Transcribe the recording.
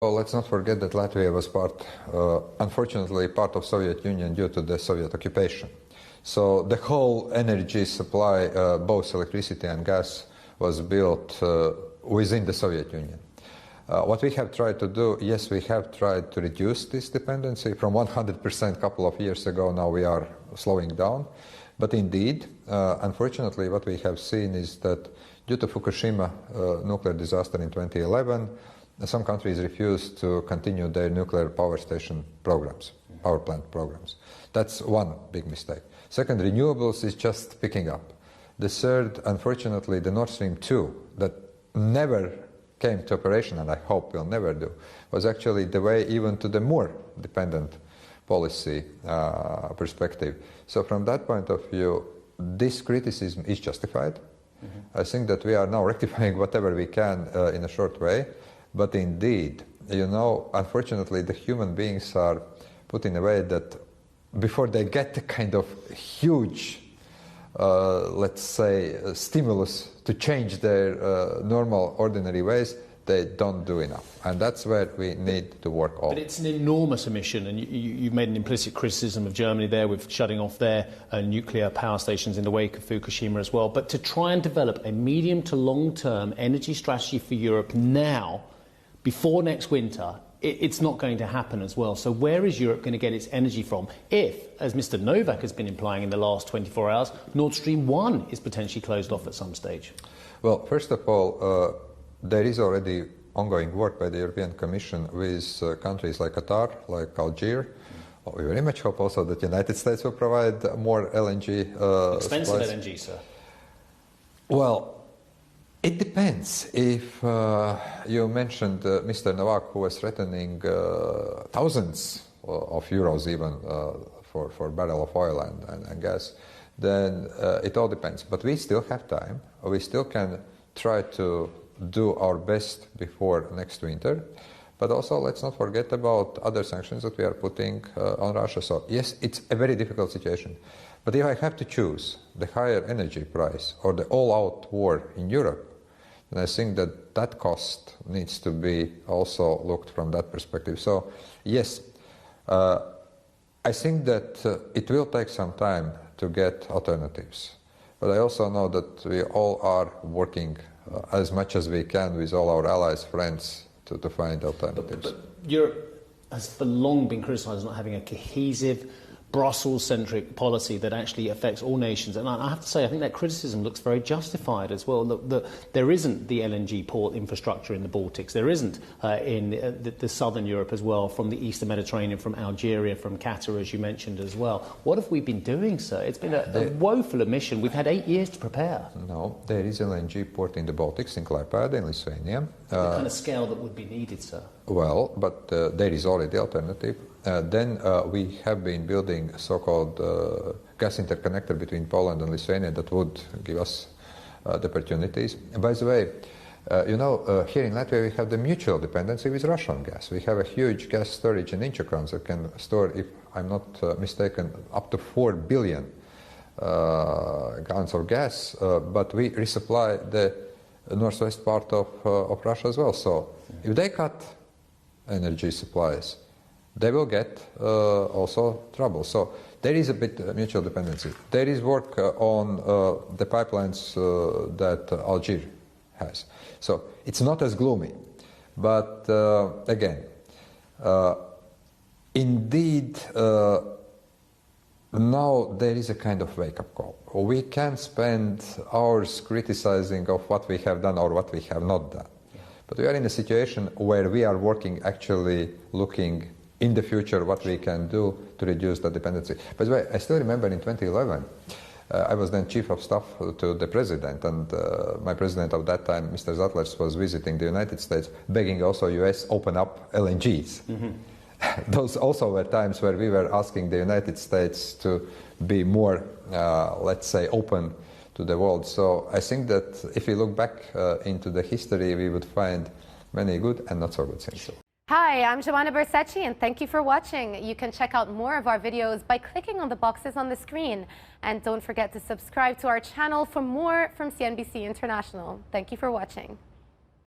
Well, let's not forget that Latvia was unfortunately, part of Soviet Union due to the Soviet occupation. So the whole energy supply, both electricity and gas, was built within the Soviet Union. What we have tried to do, yes, we have tried to reduce this dependency from 100% a couple of years ago. Now we are slowing down. But indeed, unfortunately, what we have seen is that due to Fukushima nuclear disaster in 2011, some countries refused to continue their nuclear power station programs, power plant programs. That's one big mistake. Second, renewables is just picking up. The third, unfortunately, the Nord Stream 2, that never came to operation, and I hope will never do, was actually the way even to the more dependent policy perspective. So from that point of view, this criticism is justified. Mm-hmm. I think that we are now rectifying whatever we can in a short way. But indeed, you know, unfortunately, the human beings are put in a way that before they get the kind of huge, let's say, stimulus to change their normal, ordinary ways, they don't do enough. And that's where we need to work on. But it's an enormous omission, and you've made an implicit criticism of Germany there with shutting off their nuclear power stations in the wake of Fukushima as well. But to try and develop a medium to long-term energy strategy for Europe now, before next winter, it's not going to happen as well. So where is Europe going to get its energy from if, as Mr. Novak has been implying in the last 24 hours, Nord Stream 1 is potentially closed off at some stage? Well, first of all, there is already ongoing work by the European Commission with countries like Qatar, like Algeria. Well, we very much hope also that the United States will provide more LNG Expensive supplies. LNG, sir. Well, it depends. If you mentioned Mr. Novak, who was threatening thousands of euros even for a barrel of oil and gas, then it all depends. But we still have time. We still can try to do our best before next winter. But also, let's not forget about other sanctions that we are putting on Russia. So, yes, it's a very difficult situation. But if I have to choose the higher energy price or the all-out war in Europe, then I think that that cost needs to be also looked from that perspective. So, yes, I think that it will take some time to get alternatives. But I also know that we all are working as much as we can with all our allies, friends, to find alternatives. But Europe has for long been criticised as not having a cohesive, Brussels-centric policy that actually affects all nations. And I have to say, I think that criticism looks very justified as well. There isn't the LNG port infrastructure in the Baltics. There isn't in the southern Europe as well, from the eastern Mediterranean, from Algeria, from Qatar, as you mentioned as well. What have we been doing, sir? It's been a woeful omission. We've had 8 years to prepare. No, there is an LNG port in the Baltics, in Klaipėda, in Lithuania. The kind of scale that would be needed, sir. Well, but there is already alternative. Then we have been building a so-called gas interconnector between Poland and Lithuania that would give us the opportunities. And by the way, you know, here in Latvia we have the mutual dependency with Russian gas. We have a huge gas storage in Inčukalns that can store, if I'm not mistaken, up to 4 billion gallons of gas, but we resupply the northwest part of Russia as well. So if they cut energy supplies, they will get also trouble. So there is a bit mutual dependency. There is work on the pipelines that Algeria has. So it's not as gloomy. But again, indeed, now there is a kind of wake-up call. We can spend hours criticizing of what we have done or what we have not done. But we are in a situation where we are working, actually looking in the future what we can do to reduce the dependency. By the way, I still remember in 2011, I was then chief of staff to the president, and my president of that time, Mr. Zatlers, was visiting the United States, begging also US open up LNGs. Mm-hmm. Those also were times where we were asking the United States to be more, let's say, open to the world. So I think that if we look back into the history, we would find many good and not so good things. Hi, I'm Joanna Bersecci, and thank you for watching. You can check out more of our videos by clicking on the boxes on the screen. And don't forget to subscribe to our channel for more from CNBC International. Thank you for watching.